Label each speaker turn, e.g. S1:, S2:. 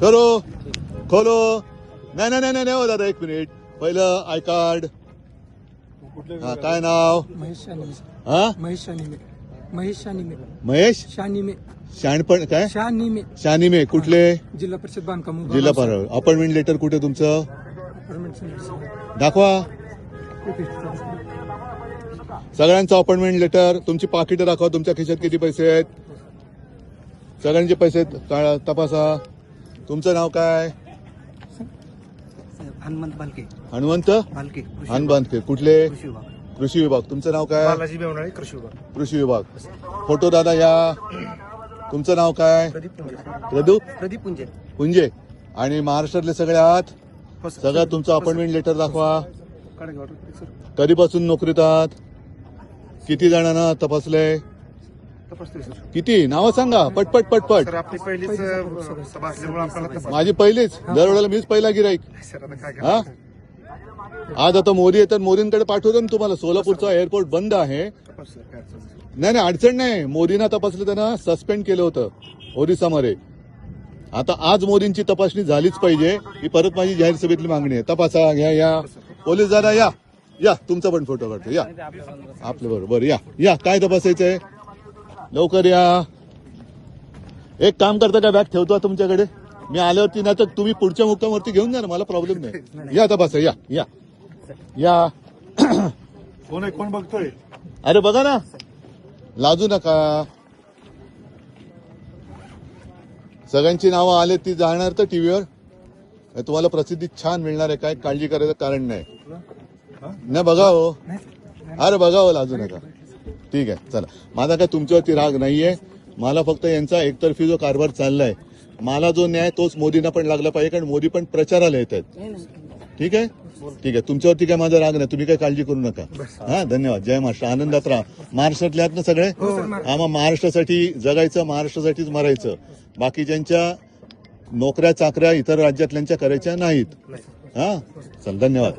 S1: करो खोलो. नाही नाही नाही नाही हो दादा, 1 मिनिट. पहिलं आय कार्ड. हा, काय नाव?
S2: महेश शानिमे.
S1: हा,
S2: महेश शानिमे. महेश शानिमे.
S1: महेश
S2: शानिमे.
S1: शाणपण काय?
S2: शानिमे.
S1: शानिमे. कुठले?
S2: जिल्हा परिषद बांधकाम.
S1: जिल्हा पार. अपॉइंटमेंट लेटर कुठे तुमचं?
S2: अपार्टमेंट.
S1: दाखवा सगळ्यांचं अपॉइंटमेंट लेटर. तुमची पाकिटं दाखवा. तुमच्या खिशात किती पैसे आहेत? सगळ्यांचे पैसे तपासा. तुमचं नाव काय?
S2: हनुमंत बालके.
S1: हनुमंत
S2: बालके.
S1: हनबांधके. कुठले?
S2: कृषी विभाग.
S1: कृषी विभाग. तुमचं नाव काय?
S2: बालाजी बेवणाळे. कृषी विभाग.
S1: कृषी विभाग. फोटो दादा या. तुमचं नाव काय?
S2: प्रदीप पुंजे.
S1: प्रदीप
S2: पुंजे.
S1: पुंजे. आणि महाराष्ट्रातले सगळे आहात? सगळं तुमचं अपॉइंटमेंट लेटर दाखवा. कधीपासून नोकरीत आहात? किती जणांना तपासलंय? किती? नावं सांगा पटपट पटपट.
S2: आपली पहिलीच सभा असल्यामुळे आपल्याला
S1: माझी पहिलीच. दरवेळेला मीच पहिला गिराईक. हा, आज आता मोदी येतात, मोदींकडे पाठवतो ना तुम्हाला. सोलापूरचा एअरपोर्ट बंद आहे. नाही नाही, अडचण नाही. मोदींना तपासलं, त्यांना सस्पेंड केलं होतं ओरिसामध्ये. आता आज मोदींची तपासणी झालीच पाहिजे, ही परत माझी जाहीर सभेतली मागणी आहे. तपासा. घ्या या पोलीस दादा या. या तुमचा पण फोटो काढतो. या आपल्या बरोबर. या या. काय तपासायचंय? लवकर या. एक काम करता का, बॅग ठेवतो तुमच्याकडे. मी आल्यावरती ना तर तुम्ही पुढच्या मुक्कामावरती घेऊन जा ना, मला प्रॉब्लेम नाही. या तपासा. या या या.
S3: कोण आहे? कोण बघतोय?
S1: अरे बघा ना, लाजू नका. सगळ्यांची नावं आले ती जाणार तर टीव्हीवर. तुम्हाला प्रसिद्धी छान मिळणार आहे, काय काळजी करायचं कारण नाही. नाही बघा हो. अरे बघा हो, लाजू नका. ठीक आहे, चला. माझा काय तुमच्यावरती राग नाहीये. मला फक्त यांचा एकतर्फी जो कारभार चाललाय, मला जो न्याय तोच मोदींना पण लागला पाहिजे, कारण मोदी पण प्रचाराला येत आहेत. ठीक आहे, ठीक आहे. तुमच्यावरती काय माझा राग नाही, तुम्ही काय काळजी करू नका. हा, धन्यवाद. जय महाराष्ट्र. आनंदात राहा. महाराष्ट्रातले आहात ना सगळे? आम्हा महाराष्ट्रासाठी जगायचं, महाराष्ट्रासाठीच मरायचं. बाकीच्यांच्या नोकऱ्या चाकऱ्या इतर राज्यातल्यांच्या करायच्या नाहीत. हा, चल, धन्यवाद.